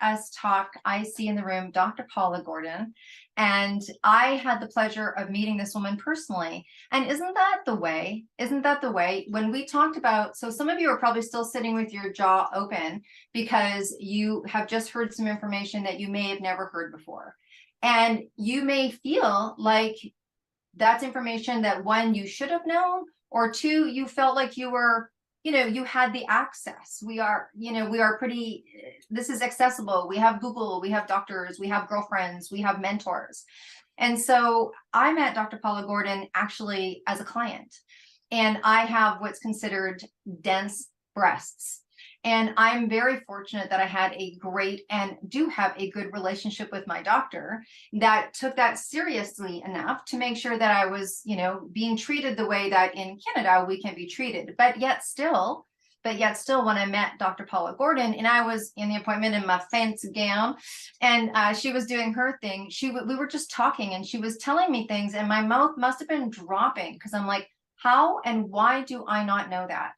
let us talk. I see in the room Dr. Paula Gordon, and I had the pleasure of meeting this woman personally. And isn't that the way? Isn't that the way? When we talked about, so some of you are probably still sitting with your jaw open because you have just heard some information that you may have never heard before. And you may feel like that's information that, one, you should have known, or two, you felt like you were, you had the access. We are pretty, this is accessible. We have Google, we have doctors, we have girlfriends, we have mentors. And so I met Dr. Paula Gordon actually as a client, and I have what's considered dense breasts. And I'm very fortunate that I had a great and do have a good relationship with my doctor that took that seriously enough to make sure that I was, being treated the way that in Canada we can be treated. But yet still, when I met Dr. Paula Gordon and I was in the appointment in my fancy gown and she was doing her thing, we were just talking and she was telling me things and my mouth must have been dropping because I'm like, how and why do I not know that?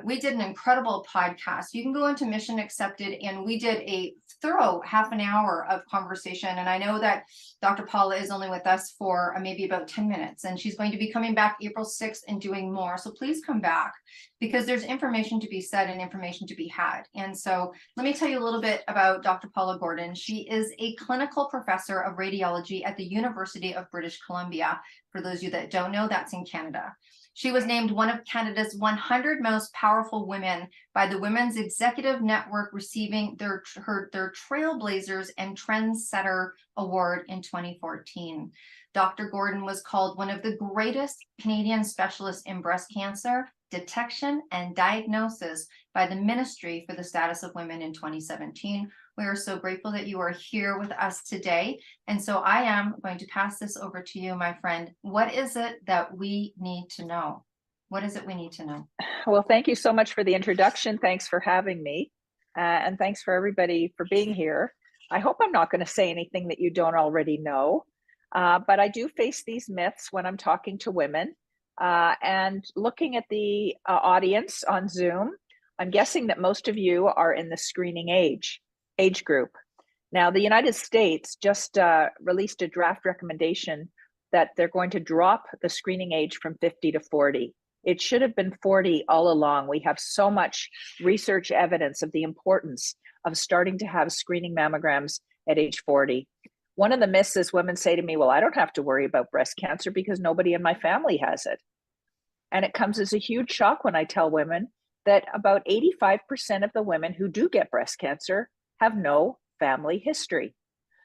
We did an incredible podcast. You can go into Mission Accepted, and we did a thorough half an hour of conversation. And I know that Dr. Paula is only with us for maybe about 10 minutes, and she's going to be coming back April 6th and doing more. So please come back because there's information to be said and information to be had. And so let me tell you a little bit about Dr. Paula Gordon. She is a clinical professor of radiology at the University of British Columbia. For those of you that don't know, that's in Canada. She was named one of Canada's 100 most powerful women by the Women's Executive Network, receiving their Trailblazers and Trendsetter Award in 2014. Dr. Gordon was called one of the greatest Canadian specialists in breast cancer detection and diagnosis by the Ministry for the Status of Women in 2017. We are so grateful that you are here with us today. And so I am going to pass this over to you, my friend. What is it that we need to know? What is it we need to know? Well, thank you so much for the introduction. Thanks for having me. And thanks for everybody for being here. I hope I'm not going to say anything that you don't already know. But I do face these myths when I'm talking to women. And looking at the audience on Zoom, I'm guessing that most of you are in the screening age group. Now, the United States just released a draft recommendation that they're going to drop the screening age from 50 to 40. It should have been 40 all along. We have so much research evidence of the importance of starting to have screening mammograms at age 40. One of the myths is women say to me, well, I don't have to worry about breast cancer because nobody in my family has it. And it comes as a huge shock when I tell women that about 85% of the women who do get breast cancer have no family history.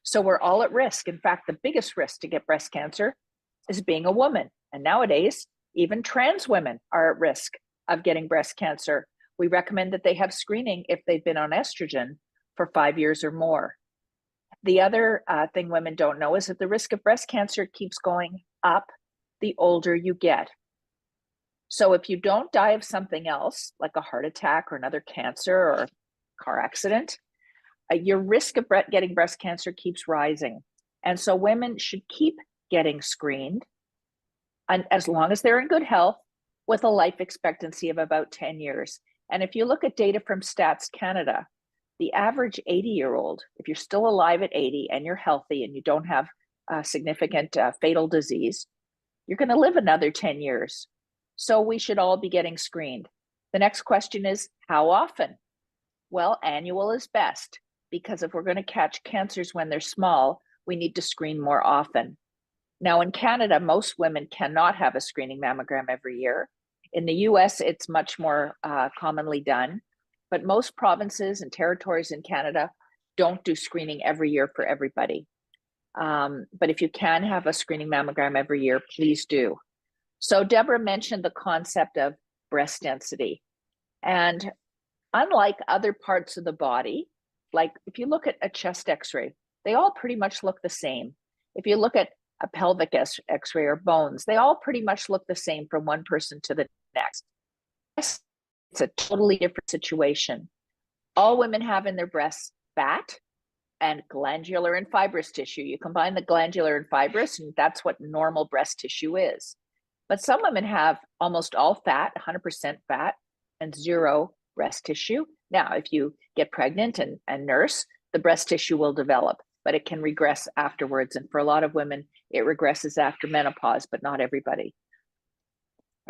So we're all at risk. In fact, the biggest risk to get breast cancer is being a woman. And nowadays, even trans women are at risk of getting breast cancer. We recommend that they have screening if they've been on estrogen for 5 years or more. The other thing women don't know is that the risk of breast cancer keeps going up the older you get. So if you don't die of something else, like a heart attack or another cancer or car accident, your risk of getting breast cancer keeps rising. And so women should keep getting screened, and as long as they're in good health, with a life expectancy of about 10 years. And if you look at data from Stats Canada, the average 80-year-old, if you're still alive at 80 and you're healthy and you don't have a significant fatal disease, you're going to live another 10 years. So we should all be getting screened. The next question is, how often? Well, annual is best, because if we're going to catch cancers when they're small, we need to screen more often. Now, in Canada, most women cannot have a screening mammogram every year. In the US, it's much more commonly done, but most provinces and territories in Canada don't do screening every year for everybody. But if you can have a screening mammogram every year, please do. So Deborah mentioned the concept of breast density. And unlike other parts of the body, like if you look at a chest x-ray, they all pretty much look the same. If you look at a pelvic x-ray or bones, they all pretty much look the same from one person to the next. It's a totally different situation. All women have in their breasts fat and glandular and fibrous tissue. You combine the glandular and fibrous, and that's what normal breast tissue is. But some women have almost all fat, 100% fat, and zero breast tissue. Now, if you get pregnant and nurse, the breast tissue will develop, but it can regress afterwards. And for a lot of women, it regresses after menopause, but not everybody.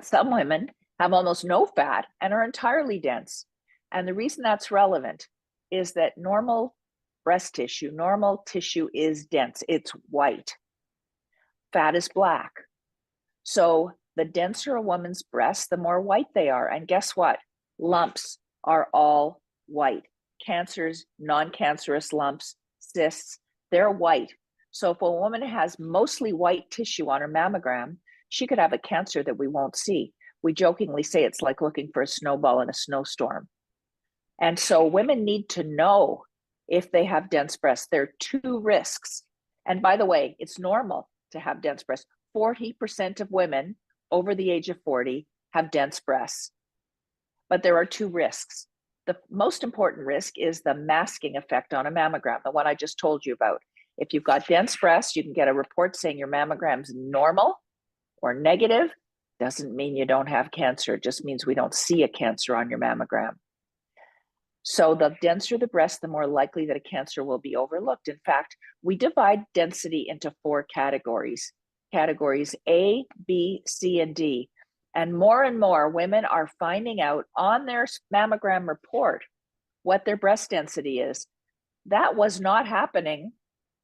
Some women have almost no fat and are entirely dense. And the reason that's relevant is that normal breast tissue, normal tissue is dense. It's white. Fat is black. So the denser a woman's breasts, the more white they are. And guess what? Lumps are all white. Cancers, non-cancerous lumps, cysts, they're white. So if a woman has mostly white tissue on her mammogram, she could have a cancer that we won't see. We jokingly say it's like looking for a snowball in a snowstorm. And so women need to know if they have dense breasts. There are two risks. And by the way, it's normal to have dense breasts. 40% of women over the age of 40 have dense breasts. But there are two risks. The most important risk is the masking effect on a mammogram, the one I just told you about. If you've got dense breasts, you can get a report saying your mammogram's normal or negative. Doesn't mean you don't have cancer. It just means we don't see a cancer on your mammogram. So the denser the breast, the more likely that a cancer will be overlooked. In fact, we divide density into 4 categories. Categories A, B, C, and D. And more women are finding out on their mammogram report what their breast density is. That was not happening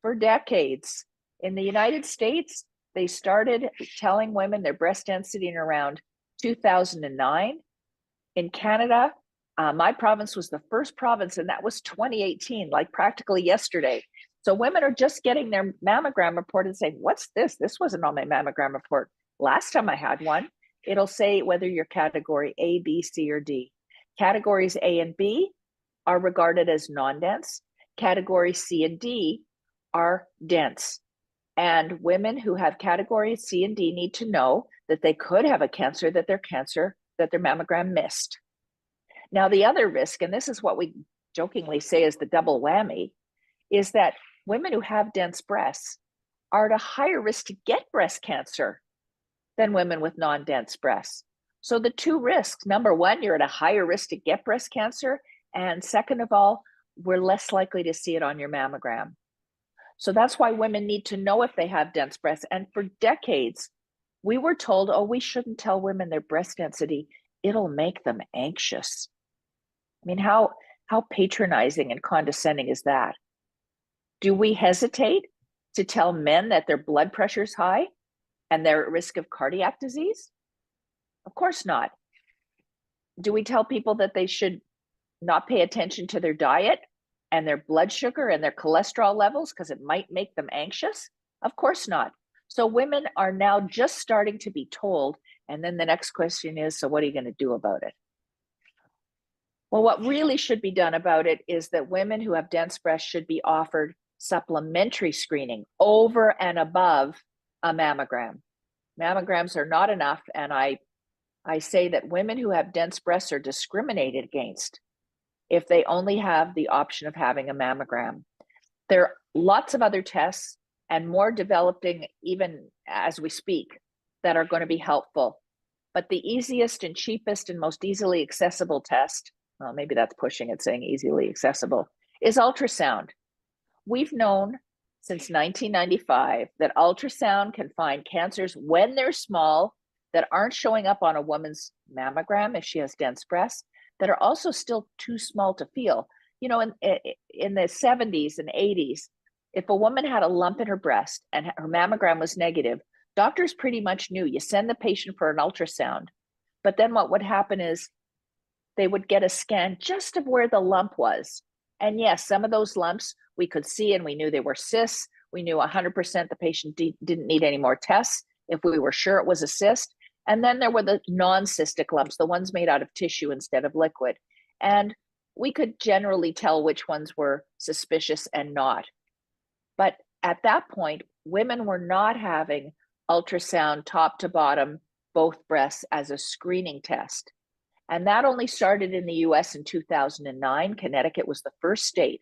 for decades. In the United States, they started telling women their breast density in around 2009. In Canada, my province was the first province, and that was 2018, like practically yesterday. So women are just getting their mammogram report and saying, what's this? This wasn't on my mammogram report. Last time I had one, it'll say whether you're category A, B, C, or D. Categories A and B are regarded as non-dense. Category C and D are dense. And women who have categories C and D need to know that they could have a cancer that their mammogram missed. Now, the other risk, and this is what we jokingly say is the double whammy, is that women who have dense breasts are at a higher risk to get breast cancer than women with non-dense breasts. So the two risks, number one, you're at a higher risk to get breast cancer. And second of all, we're less likely to see it on your mammogram. So that's why women need to know if they have dense breasts. And for decades, we were told, oh, we shouldn't tell women their breast density. It'll make them anxious. I mean, how patronizing and condescending is that? Do we hesitate to tell men that their blood pressure is high and they're at risk of cardiac disease? Of course not. Do we tell people that they should not pay attention to their diet and their blood sugar and their cholesterol levels because it might make them anxious? Of course not. So women are now just starting to be told, and then the next question is, so what are you going to do about it? Well, what really should be done about it is that women who have dense breasts should be offered supplementary screening over and above a mammogram. Mammograms are not enough, and I say that women who have dense breasts are discriminated against if they only have the option of having a mammogram. There are lots of other tests and more developing even as we speak that are going to be helpful. But the easiest and cheapest and most easily accessible test, well, maybe that's pushing it saying easily accessible, is ultrasound. We've known since 1995 that ultrasound can find cancers when they're small that aren't showing up on a woman's mammogram if she has dense breasts, that are also still too small to feel. You know, in the 70s and 80s, if a woman had a lump in her breast and her mammogram was negative, doctors pretty much knew you send the patient for an ultrasound. But then what would happen is they would get a scan just of where the lump was. And yes, some of those lumps we could see and we knew they were cysts. We knew 100% the patient didn't need any more tests if we were sure it was a cyst. And then there were the non-cystic lumps, the ones made out of tissue instead of liquid. And we could generally tell which ones were suspicious and not. But at that point, women were not having ultrasound top to bottom, both breasts as a screening test. And that only started in the US in 2009. Connecticut was the first state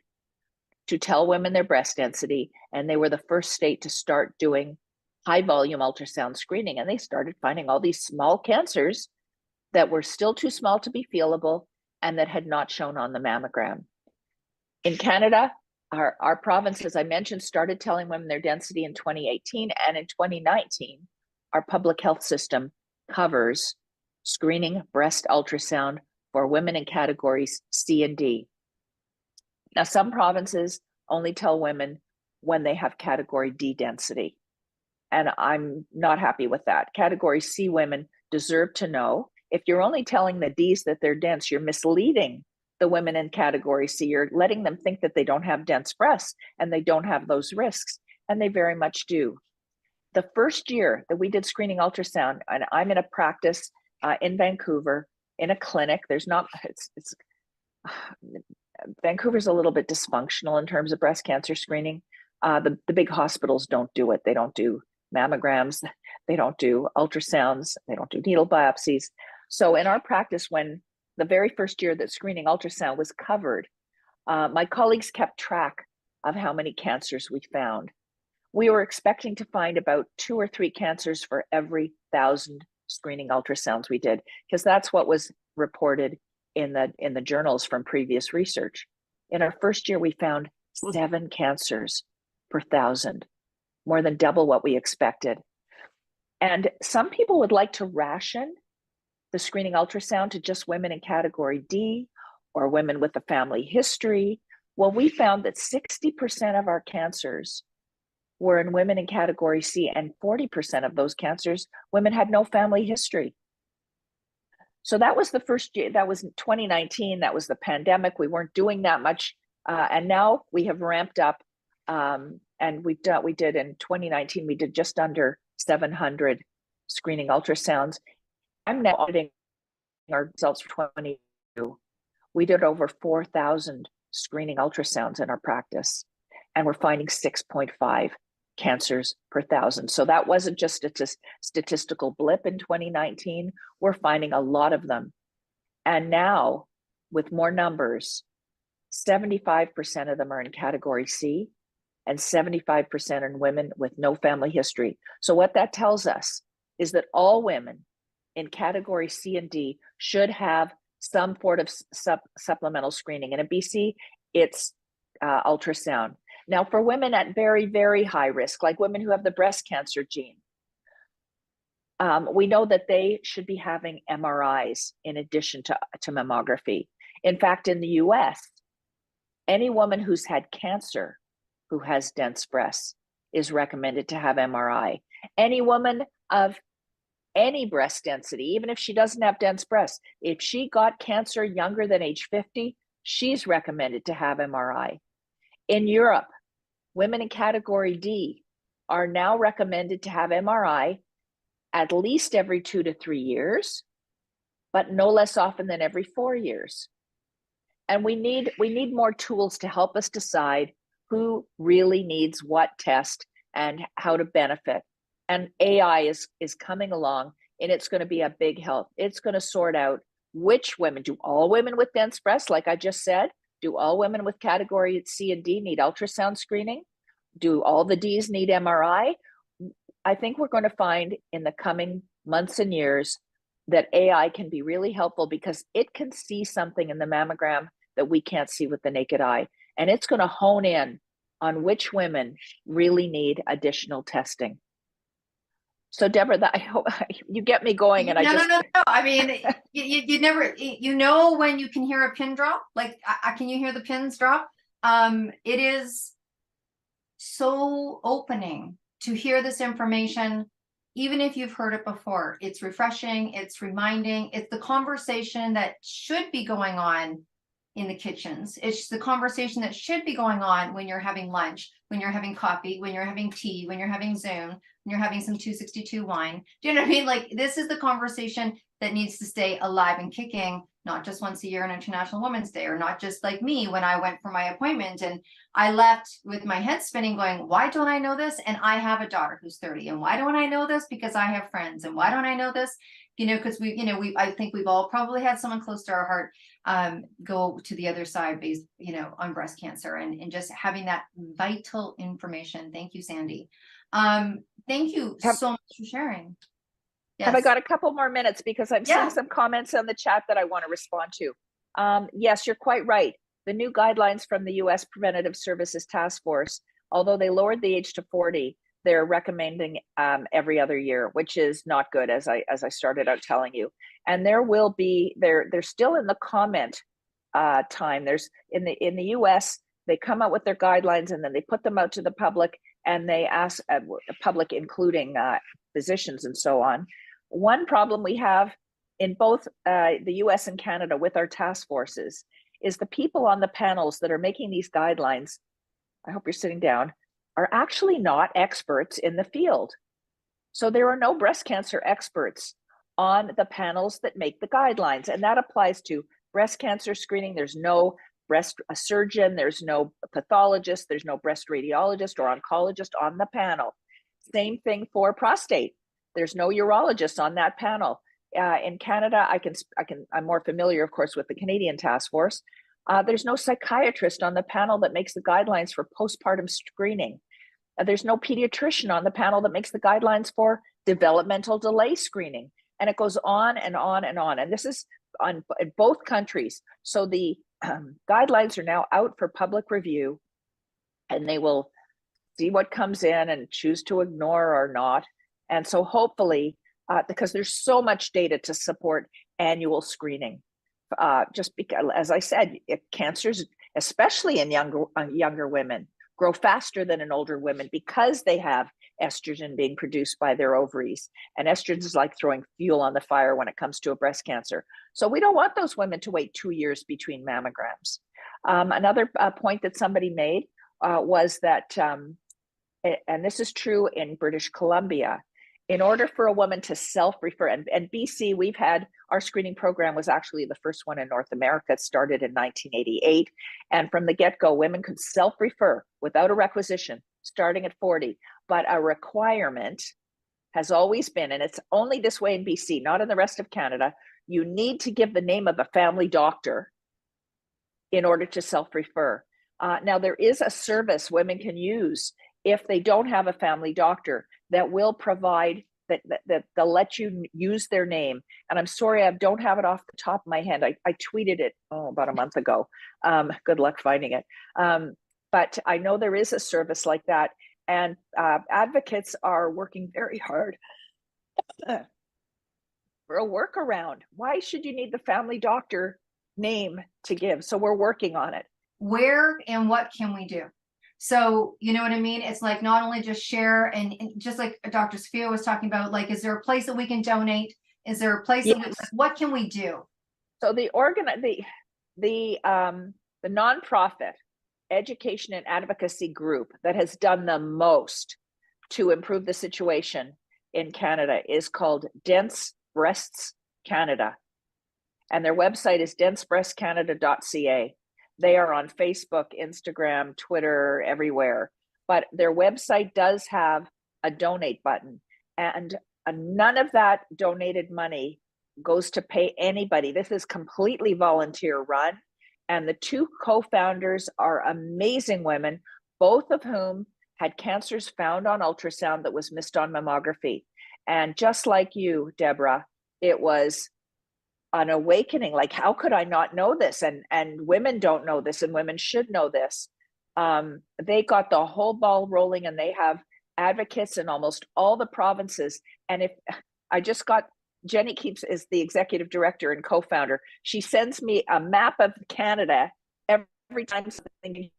to tell women their breast density, and they were the first state to start doing high volume ultrasound screening. And they started finding all these small cancers that were still too small to be feelable and that had not shown on the mammogram. In Canada, our province, as I mentioned, started telling women their density in 2018, and in 2019, our public health system covers screening breast ultrasound for women in categories C and D. Now, some provinces only tell women when they have category D density, and I'm not happy with that. Category C women deserve to know. If you're only telling the Ds that they're dense, you're misleading the women in category C. You're letting them think that they don't have dense breasts and they don't have those risks, and they very much do. The first year that we did screening ultrasound, and I'm in a practice in Vancouver in a clinic. There's not, Vancouver's a little bit dysfunctional in terms of breast cancer screening. The big hospitals don't do it. They don't do mammograms. They don't do ultrasounds. They don't do needle biopsies. So in our practice, when the very first year that screening ultrasound was covered, my colleagues kept track of how many cancers we found. We were expecting to find about 2 or 3 cancers for every 1,000 screening ultrasounds we did, because that's what was reported in the journals from previous research. In our first year, we found 7 cancers per 1,000, more than double what we expected. And some people would like to ration the screening ultrasound to just women in category D or women with a family history. Well, we found that 60% of our cancers were in women in category C, and 40% of those cancers, women had no family history. So that was the first year. That was 2019. That was the pandemic. We weren't doing that much. And now we have ramped up, and we did in 2019, we did just under 700 screening ultrasounds. I'm now auditing our results for 2022. We did over 4,000 screening ultrasounds in our practice, and we're finding 6.5 cancers per 1,000. So that wasn't just a statistical blip in 2019. We're finding a lot of them. And now, with more numbers, 75% of them are in category C, and 75% are in women with no family history. So what that tells us is that all women in category C and D should have some sort of supplemental screening. And in BC, it's ultrasound. Now, for women at very, very high risk, like women who have the breast cancer gene, we know that they should be having MRIs in addition to mammography. In fact, in the US, any woman who's had cancer who has dense breasts is recommended to have MRI. Any woman of any breast density, even if she doesn't have dense breasts, if she got cancer younger than age 50, she's recommended to have MRI. In Europe, women in category D are now recommended to have MRI at least every 2 to 3 years, but no less often than every 4 years. And we need more tools to help us decide who really needs what test and how to benefit. And AI is coming along, and it's going to be a big help. It's going to sort out which women, do all women with dense breasts, like I just said, do all women with category C and D need ultrasound screening? Do all the Ds need MRI? I think we're going to find in the coming months and years that AI can be really helpful, because it can see something in the mammogram that we can't see with the naked eye. And it's going to hone in on which women really need additional testing. So Deborah, I hope you get me going. And no. I mean, you never, when you can hear a pin drop, like, can you hear the pins drop? It is so opening to hear this information, even if you've heard it before. It's refreshing, it's reminding, it's the conversation that should be going on in the kitchens. It's the conversation that should be going on when you're having lunch, when you're having coffee, when you're having tea, when you're having Zoom, when you're having some 262 wine. Do you know what I mean? Like, this is the conversation that needs to stay alive and kicking, not just once a year on International Women's Day, or not just like me when I went for my appointment and I left with my head spinning going, why don't I know this? And I have a daughter who's 30. And why don't I know this? Because I have friends. And why don't I know this? Because I think we've all probably had someone close to our heart go to the other side based, on breast cancer, and just having that vital information. Thank you, Sandy. Thank you so much for sharing. Yes. Have I got a couple more minutes, because I'm seeing some comments on the chat that I want to respond to. Yes, you're quite right. The new guidelines from the US Preventative Services Task Force, although they lowered the age to 40, they're recommending every other year, which is not good, as I started out telling you. And there will be, they're still in the comment time. There's in the US, they come out with their guidelines and then they put them out to the public, and they ask the public, including physicians and so on. One problem we have in both the US and Canada with our task forces is the people on the panels that are making these guidelines, I hope you're sitting down, are actually not experts in the field. So there are no breast cancer experts on the panels that make the guidelines. And that applies to breast cancer screening. There's no breast surgeon, there's no pathologist, there's no breast radiologist or oncologist on the panel. Same thing for prostate. There's no urologist on that panel. In Canada, I'm more familiar, of course, with the Canadian task force. There's no psychiatrist on the panel that makes the guidelines for postpartum screening. There's no pediatrician on the panel that makes the guidelines for developmental delay screening. And it goes on and on and on. And this is in both countries. So the guidelines are now out for public review, and they will see what comes in and choose to ignore or not. And so hopefully, because there's so much data to support annual screening, just because, as I said, cancers, especially in younger women, grow faster than in older women because they have estrogen being produced by their ovaries. And estrogen is like throwing fuel on the fire when it comes to a breast cancer. So we don't want those women to wait 2 years between mammograms. Another point that somebody made was that, and this is true in British Columbia, in order for a woman to self-refer, and BC, we've had, our screening program was actually the first one in North America. It started in 1988. And from the get-go, women could self-refer without a requisition, starting at 40. But a requirement has always been, and it's only this way in BC, not in the rest of Canada, you need to give the name of a family doctor in order to self-refer. Now, there is a service women can use if they don't have a family doctor that will provide, that they'll let you use their name. And I'm sorry, I don't have it off the top of my head. I tweeted it about a month ago. Good luck finding it. But I know there is a service like that. And advocates are working very hard for a workaround. Why should you need the family doctor name to give? So we're working on it. Where and what can we do? So, you know what I mean? It's like not only just share, and just like Dr. Sophia was talking about, like, is there a place that we can donate? Is there a place that what can we do? So the nonprofit education and advocacy group that has done the most to improve the situation in Canada is called Dense Breasts Canada. And their website is densebreastcanada.ca. They are on Facebook, Instagram, Twitter, everywhere. But their website does have a donate button. And none of that donated money goes to pay anybody. This is completely volunteer run. And the two co-founders are amazing women, both of whom had cancers found on ultrasound that was missed on mammography. And just like you, Deborah, it was an awakening. Like, how could I not know this? And women don't know this, and women should know this. They got the whole ball rolling, and they have advocates in almost all the provinces. And if I just got, Jenny Keeps is the executive director and co-founder. She sends me a map of Canada every time something,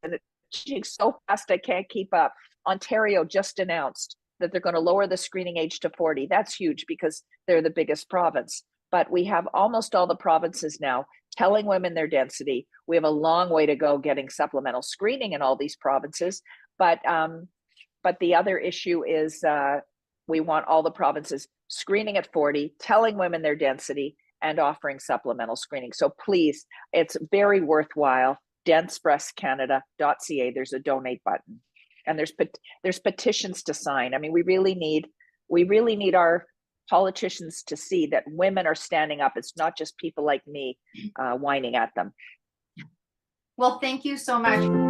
she's so fast I can't keep up. Ontario just announced that they're going to lower the screening age to 40. That's huge because they're the biggest province. But we have almost all the provinces now telling women their density. We have a long way to go getting supplemental screening in all these provinces. But the other issue is we want all the provinces screening at 40, telling women their density, and offering supplemental screening. So please, it's very worthwhile. densebreastcanada.ca. There's a donate button, and there's petitions to sign. I mean, we really need our politicians to see that women are standing up. It's not just people like me whining at them. Well, thank you so much.